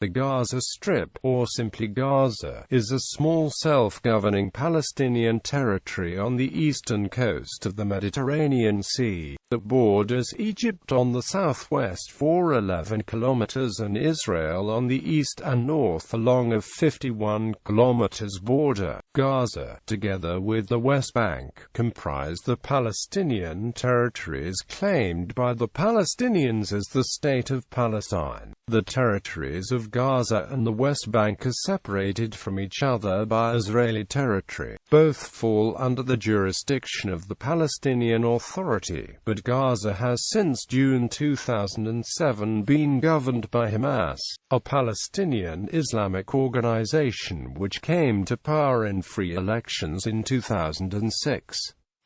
The Gaza Strip, or simply Gaza, is a small self-governing Palestinian territory on the eastern coast of the Mediterranean Sea, that borders Egypt on the southwest for 11 kilometers and Israel on the east and north along a 51 kilometers border. Gaza, together with the West Bank, comprise the Palestinian territories claimed by the Palestinians as the State of Palestine. The territories of Gaza and the West Bank are separated from each other by Israeli territory. Both fall under the jurisdiction of the Palestinian Authority, but Gaza has since June 2007 been governed by Hamas, a Palestinian Islamic organization which came to power in free elections in 2006.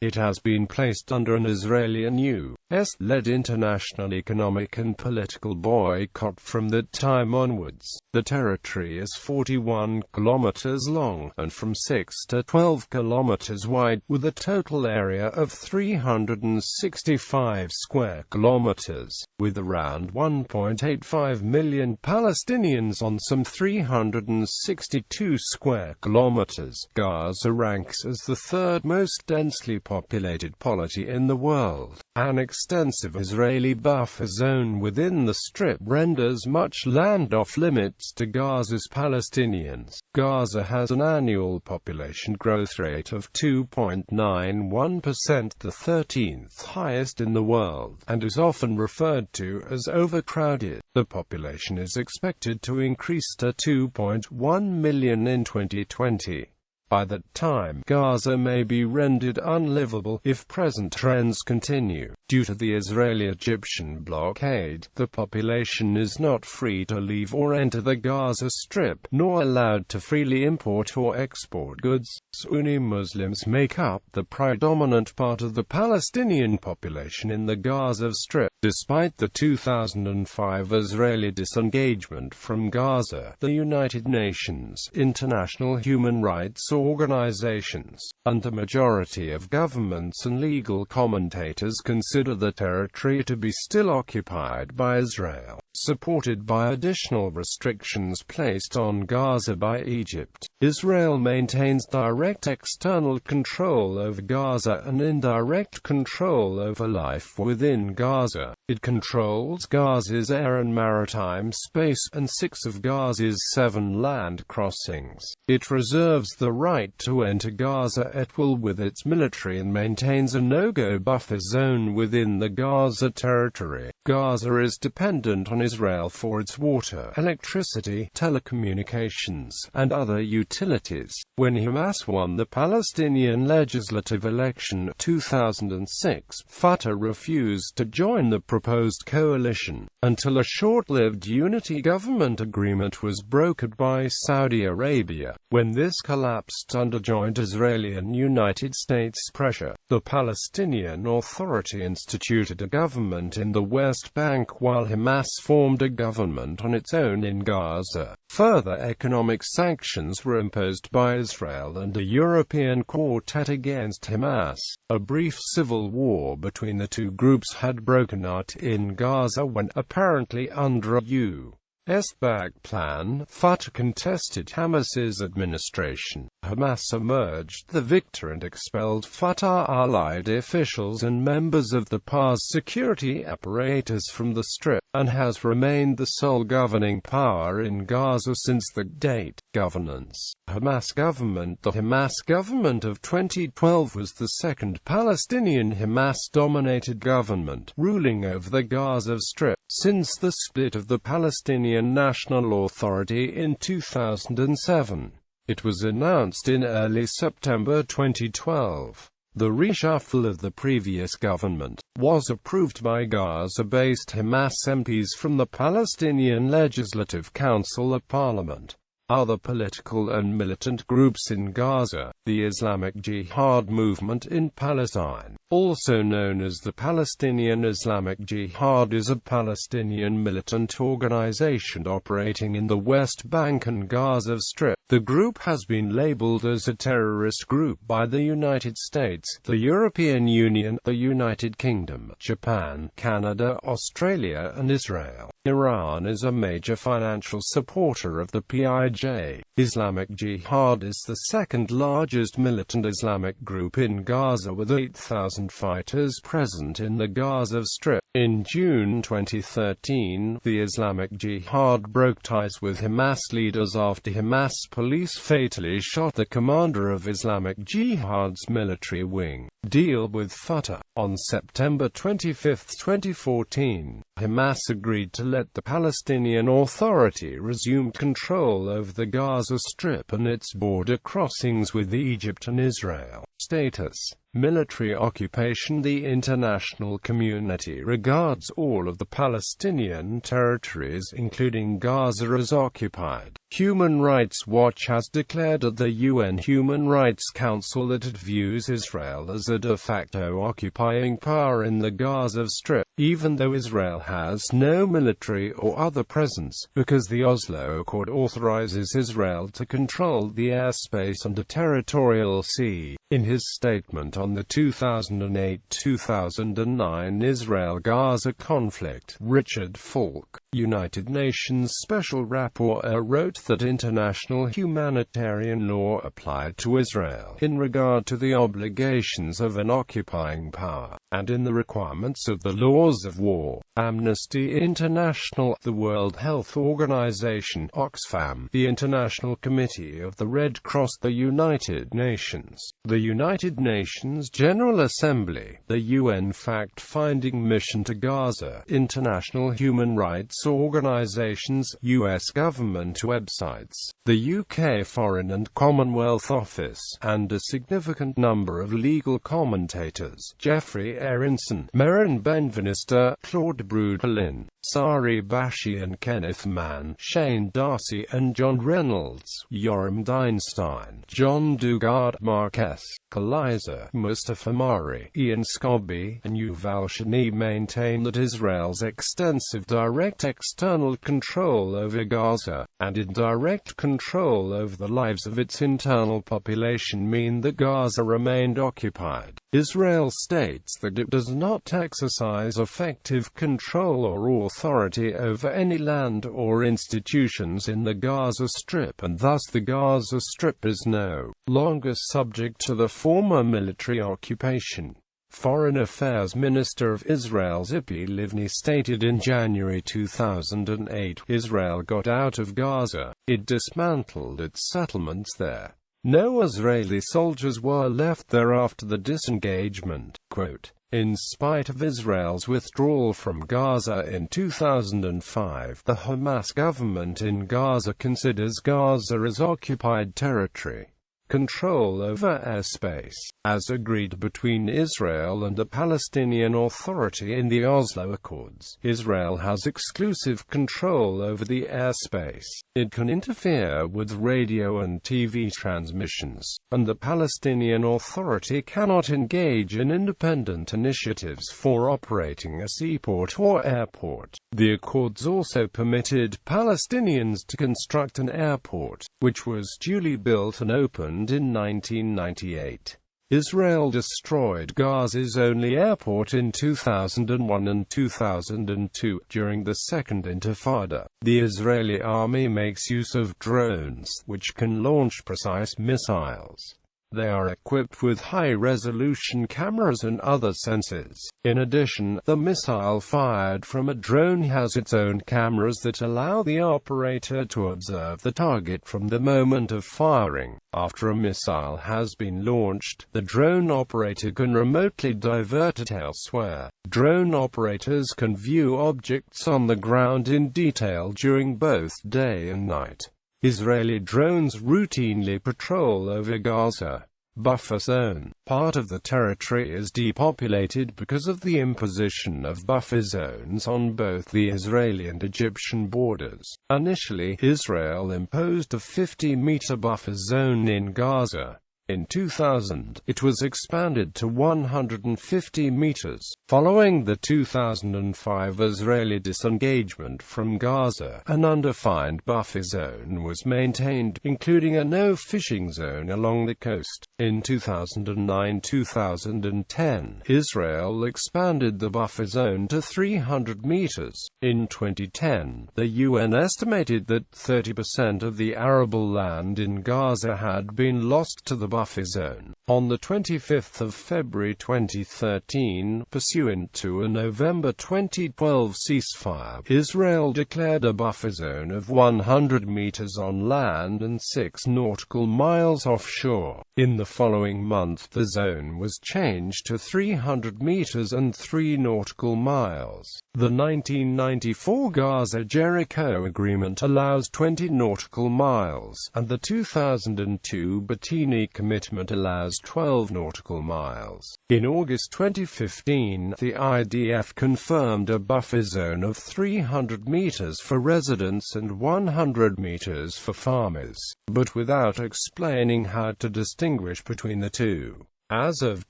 It has been placed under an Israeli and U.S.-led international economic and political boycott from that time onwards. The territory is 41 kilometers long, and from 6 to 12 kilometers wide, with a total area of 365 square kilometers, with around 1.85 million Palestinians on some 362 square kilometers. Gaza ranks as the third most densely populated polity in the world. An extensive Israeli buffer zone within the Strip renders much land off-limits to Gaza's Palestinians. Gaza has an annual population growth rate of 2.91%, the 13th highest in the world, and is often referred to as overcrowded. The population is expected to increase to 2.1 million in 2020. By that time, Gaza may be rendered unlivable if present trends continue. Due to the Israeli-Egyptian blockade, the population is not free to leave or enter the Gaza Strip, nor allowed to freely import or export goods. Sunni Muslims make up the predominant part of the Palestinian population in the Gaza Strip. Despite the 2005 Israeli disengagement from Gaza, the United Nations, international human rights organizations, and the majority of governments and legal commentators consider the territory to be still occupied by Israel, supported by additional restrictions placed on Gaza by Egypt. Israel maintains direct external control over Gaza and indirect control over life within Gaza. It controls Gaza's air and maritime space, and 6 of Gaza's 7 land crossings. It reserves the right to enter Gaza at will with its military and maintains a no-go buffer zone within the Gaza territory. Gaza is dependent on Israel for its water, electricity, telecommunications, and other utilities. When Hamas won the Palestinian legislative election 2006, Fatah refused to join the proposed coalition, until a short-lived unity government agreement was brokered by Saudi Arabia. When this collapsed under joint Israeli and United States pressure, the Palestinian Authority instituted a government in the West Bank while Hamas formed a government on its own in Gaza. Further economic sanctions were imposed by Israel and a European quartet against Hamas. A brief civil war between the two groups had broken out in Gaza when, apparently under a U.S.-backed plan, Fatah contested Hamas's administration. Hamas emerged the victor and expelled Fatah-allied officials and members of the PA's security apparatus from the Strip, and has remained the sole governing power in Gaza since the date. Governance. Hamas government. The Hamas government of 2012 was the second Palestinian Hamas-dominated government ruling over the Gaza Strip since the split of the Palestinian National Authority in 2007. It was announced in early September 2012. The reshuffle of the previous government was approved by Gaza-based Hamas MPs from the Palestinian Legislative Council of Parliament. Other political and militant groups in Gaza, the Islamic Jihad movement in Palestine, also known as the Palestinian Islamic Jihad, is a Palestinian militant organization operating in the West Bank and Gaza Strip. The group has been labeled as a terrorist group by the United States, the European Union, the United Kingdom, Japan, Canada, Australia, and Israel. Iran is a major financial supporter of the PIJ. Islamic Jihad is the second largest militant Islamic group in Gaza, with 8,000 fighters present in the Gaza Strip. In June 2013, the Islamic Jihad broke ties with Hamas leaders after Hamas police fatally shot the commander of Islamic Jihad's military wing. Deal with Fatah. On September 25, 2014, Hamas agreed to let the Palestinian Authority resume control over the Gaza Strip and its border crossings with Egypt and Israel. Status: military occupation. The international community regards all of the Palestinian territories, including Gaza, as occupied. Human Rights Watch has declared at the UN Human Rights Council that it views Israel as a de facto occupying power in the Gaza Strip, even though Israel has no military or other presence, because the Oslo Accord authorizes Israel to control the airspace and the territorial sea. In his statement on the 2008-2009 Israel-Gaza conflict, Richard Falk, United Nations Special Rapporteur, wrote that international humanitarian law applied to Israel in regard to the obligations of an occupying power, and in the requirements of the laws of war. Amnesty International, the World Health Organization, Oxfam, the International Committee of the Red Cross, the United Nations, the United Nations General Assembly, the UN Fact-Finding Mission to Gaza, international human rights organizations, US government websites, the UK Foreign and Commonwealth Office, and a significant number of legal commentators: Jeffrey Aronson, Meryn Benveniste, Claude Brudelin, Sari Bashian, Kenneth Mann, Shane Darcy, and John Reynolds, Yoram Dinstein, John Dugard Marquez, Kaliza, Mustafa Mari, Ian Scobie, and Yuval Shani maintain that Israel's extensive direct external control over Gaza, and indirect control over the lives of its internal population mean that Gaza remained occupied. Israel states that it does not exercise effective control or authority over any land or institutions in the Gaza Strip, and thus the Gaza Strip is no longer subject to the former military occupation. Foreign Affairs Minister of Israel Tzipi Livni stated in January 2008, Israel got out of Gaza, it dismantled its settlements there. No Israeli soldiers were left there after the disengagement. Quote, in spite of Israel's withdrawal from Gaza in 2005, the Hamas government in Gaza considers Gaza as occupied territory. Control over airspace, as agreed between Israel and the Palestinian Authority in the Oslo Accords. Israel has exclusive control over the airspace. It can interfere with radio and TV transmissions, and the Palestinian Authority cannot engage in independent initiatives for operating a seaport or airport. The Accords also permitted Palestinians to construct an airport, which was duly built and opened in 1998. Israel destroyed Gaza's only airport in 2001 and 2002, during the Second Intifada. The Israeli army makes use of drones, which can launch precise missiles. They are equipped with high-resolution cameras and other sensors. In addition, the missile fired from a drone has its own cameras that allow the operator to observe the target from the moment of firing. After a missile has been launched, the drone operator can remotely divert it elsewhere. Drone operators can view objects on the ground in detail during both day and night. Israeli drones routinely patrol over Gaza buffer zone. Part of the territory is depopulated because of the imposition of buffer zones on both the Israeli and Egyptian borders. Initially, Israel imposed a 50-meter buffer zone in Gaza. In 2000, it was expanded to 150 meters. Following the 2005 Israeli disengagement from Gaza, an undefined buffer zone was maintained, including a no-fishing zone along the coast. In 2009-2010, Israel expanded the buffer zone to 300 meters. In 2010, the UN estimated that 30% of the arable land in Gaza had been lost to the buffer zone. On the 25th of February 2013, pursuant to a November 2012 ceasefire, Israel declared a buffer zone of 100 meters on land and 6 nautical miles offshore. In the following month, the zone was changed to 300 meters and 3 nautical miles. The 1994 Gaza-Jericho Agreement allows 20 nautical miles, and the 2002 Batini Commitment allows 12 nautical miles. In August 2015, the IDF confirmed a buffer zone of 300 meters for residents and 100 meters for farmers, but without explaining how to distinguish between the two. As of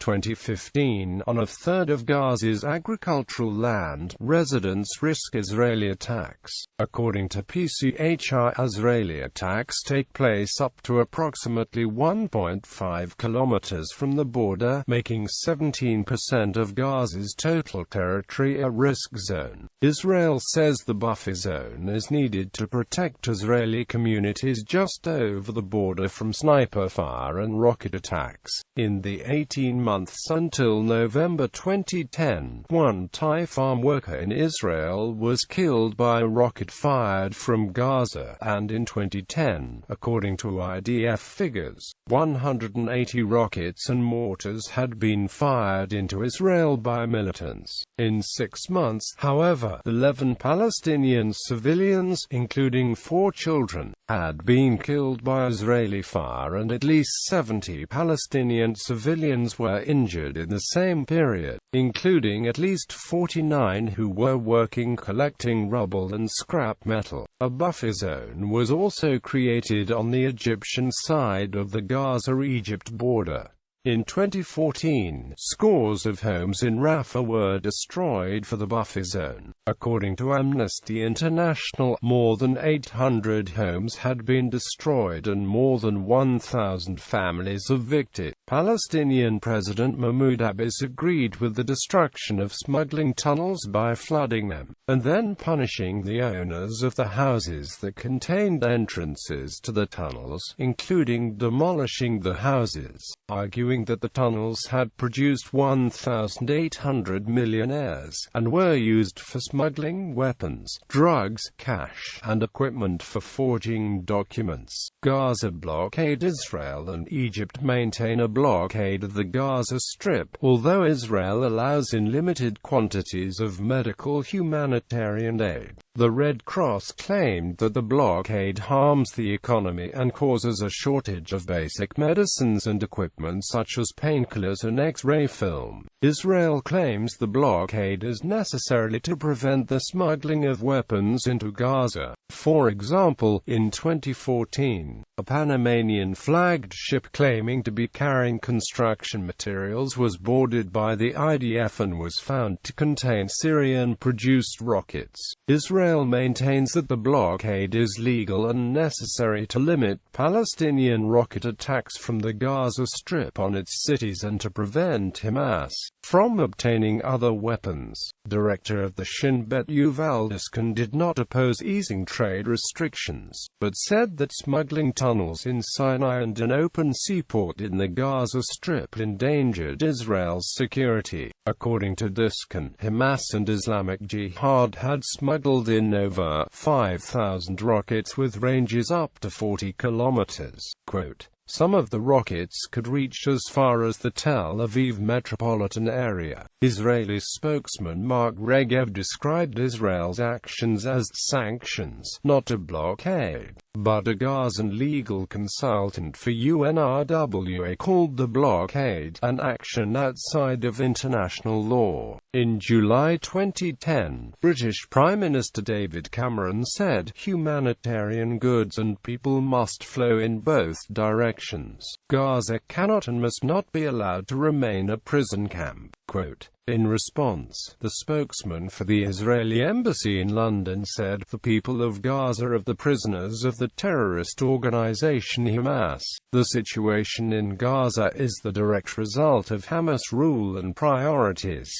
2015, on a third of Gaza's agricultural land, residents risk Israeli attacks. According to PCHR, Israeli attacks take place up to approximately 1.5 kilometers from the border, making 17% of Gaza's total territory a risk zone. Israel says the buffer zone is needed to protect Israeli communities just over the border from sniper fire and rocket attacks. In the 18 months until November 2010, one Thai farm worker in Israel was killed by a rocket fired from Gaza, and in 2010, according to IDF figures, 180 rockets and mortars had been fired into Israel by militants. In 6 months, however, 11 Palestinian civilians, including 4 children, had been killed by Israeli fire, and at least 70 Palestinian civilians were injured in the same period, including at least 49 who were working collecting rubble and scrap metal. A buffer zone was also created on the Egyptian side of the Gaza-Egypt border. In 2014, scores of homes in Rafah were destroyed for the buffer zone. According to Amnesty International, more than 800 homes had been destroyed and more than 1,000 families evicted. Palestinian President Mahmoud Abbas agreed with the destruction of smuggling tunnels by flooding them, and then punishing the owners of the houses that contained entrances to the tunnels, including demolishing the houses, arguing that the tunnels had produced 1,800 millionaires, and were used for smuggling weapons, drugs, cash, and equipment for forging documents. Gaza blockade. Israel and Egypt maintain a blockade of the Gaza Strip, although Israel allows in limited quantities of medical humanitarian aid. The Red Cross claimed that the blockade harms the economy and causes a shortage of basic medicines and equipment such as painkillers and X-ray film. Israel claims the blockade is necessary to prevent the smuggling of weapons into Gaza. For example, in 2014, a Panamanian-flagged ship claiming to be carrying construction materials was boarded by the IDF and was found to contain Syrian-produced rockets. Israel maintains that the blockade is legal and necessary to limit Palestinian rocket attacks from the Gaza Strip on its cities and to prevent Hamas from obtaining other weapons. Director of the Shin Bet Yuval Diskin did not oppose easing trade restrictions, but said that smuggling tunnels in Sinai and an open seaport in the Gaza Strip endangered Israel's security. According to Diskin, Hamas and Islamic Jihad had smuggled in over 5,000 rockets with ranges up to 40 kilometers. Quote, "Some of the rockets could reach as far as the Tel Aviv metropolitan area." Israeli spokesman Mark Regev described Israel's actions as sanctions, not a blockade. But a Gazan legal consultant for UNRWA called the blockade an action outside of international law. In July 2010, British Prime Minister David Cameron said, "Humanitarian goods and people must flow in both directions." restrictions. Gaza cannot and must not be allowed to remain a prison camp. Quote, in response, the spokesman for the Israeli embassy in London said, "The people of Gaza are the prisoners of the terrorist organization Hamas. The situation in Gaza is the direct result of Hamas rule and priorities."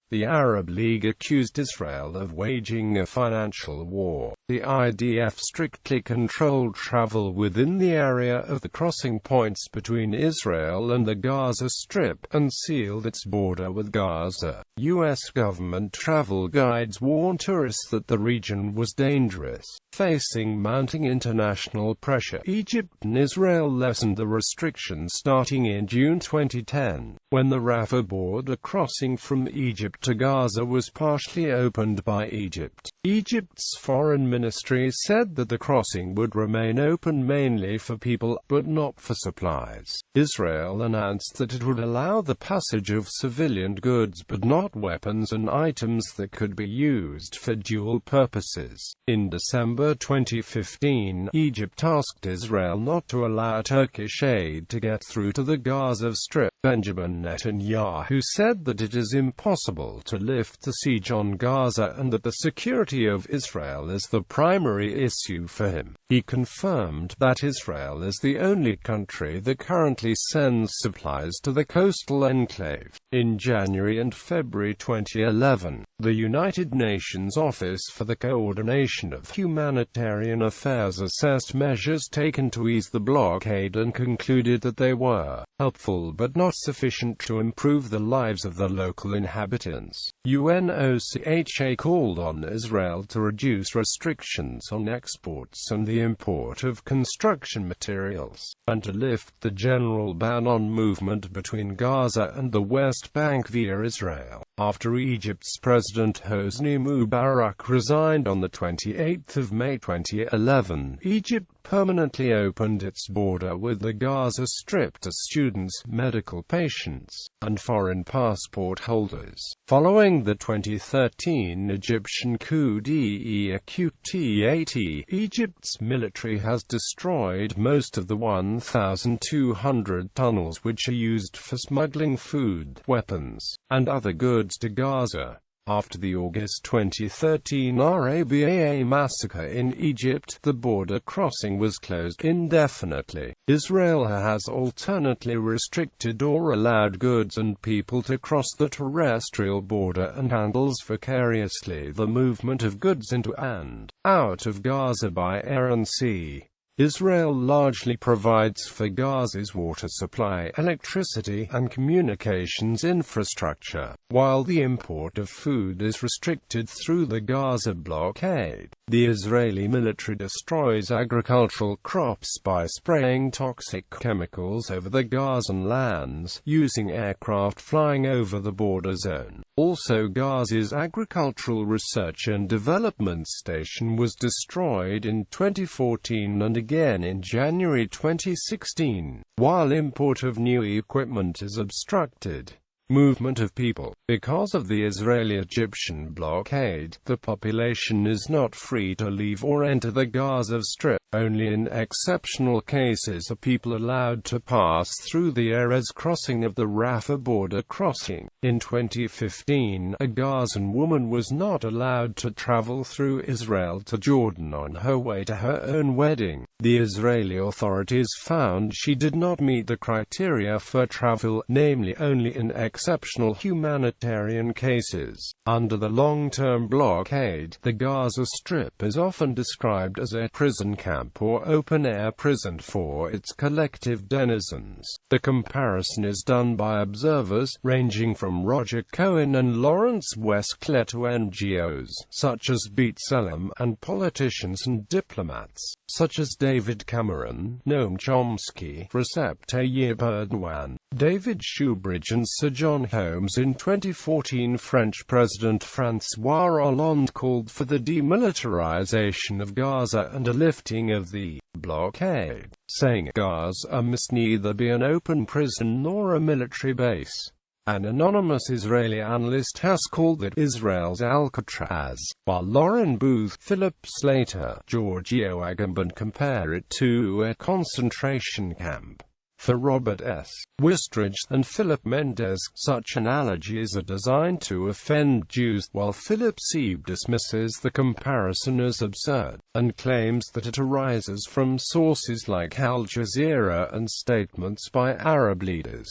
The Arab League accused Israel of waging a financial war. The IDF strictly controlled travel within the area of the crossing points between Israel and the Gaza Strip, and sealed its border with Gaza. U.S. government travel guides warn tourists that the region was dangerous. Facing mounting international pressure, Egypt and Israel lessened the restrictions starting in June 2010, when the Rafah border crossing from Egypt to Gaza was partially opened by Egypt. Egypt's foreign ministry said that the crossing would remain open mainly for people, but not for supplies. Israel announced that it would allow the passage of civilian goods but not weapons and items that could be used for dual purposes. In December 2015, Egypt asked Israel not to allow Turkish aid to get through to the Gaza Strip. Benjamin Netanyahu said that it is impossible to lift the siege on Gaza and that the security of Israel is the primary issue for him. He confirmed that Israel is the only country that currently sends supplies to the coastal enclave. In January and February 2011, the United Nations Office for the Coordination of Humanitarian Affairs assessed measures taken to ease the blockade and concluded that they were helpful but not sufficient to improve the lives of the local inhabitants. UNOCHA called on Israel to reduce restrictions on exports and the import of construction materials, and to lift the general ban on movement between Gaza and the West Bank via Israel. After Egypt's President Hosni Mubarak resigned on 28 May 2011, Egypt permanently opened its border with the Gaza Strip to students, medical patients, and foreign passport holders. Following the 2013 Egyptian coup d'etat, Egypt's military has destroyed most of the 1,200 tunnels which are used for smuggling food, weapons, and other goods to Gaza. After the August 2013 Rabaa massacre in Egypt, the border crossing was closed indefinitely. Israel has alternately restricted or allowed goods and people to cross the terrestrial border and handles vicariously the movement of goods into and out of Gaza by air and sea. Israel largely provides for Gaza's water supply, electricity, and communications infrastructure, while the import of food is restricted through the Gaza blockade. The Israeli military destroys agricultural crops by spraying toxic chemicals over the Gazan lands, using aircraft flying over the border zone. Also, Gaza's Agricultural Research and Development Station was destroyed in 2014 and again in January 2016, while import of new equipment is obstructed. Movement of people. Because of the Israeli-Egyptian blockade, the population is not free to leave or enter the Gaza Strip. Only in exceptional cases are people allowed to pass through the Erez crossing of the Rafah border crossing. In 2015, a Gazan woman was not allowed to travel through Israel to Jordan on her way to her own wedding. The Israeli authorities found she did not meet the criteria for travel, namely only in exceptional humanitarian cases. Under the long-term blockade, the Gaza Strip is often described as a prison camp or open-air prison for its collective denizens. The comparison is done by observers, ranging from Roger Cohen and Lawrence Westclair to NGOs, such as B'Tselem, and politicians and diplomats, such as David Cameron, Noam Chomsky, Recep Tayyip Erdogan, David Shoebridge and Sir John Holmes. In 2014, French President François Hollande called for the demilitarization of Gaza and a lifting of the blockade, saying Gaza must neither be an open prison nor a military base. An anonymous Israeli analyst has called it Israel's Alcatraz, while Lauren Booth, Philip Slater, Giorgio Agamben compare it to a concentration camp. For Robert S. Wistridge and Philip Mendes, such analogies are designed to offend Jews, while Philip C. dismisses the comparison as absurd, and claims that it arises from sources like Al Jazeera and statements by Arab leaders.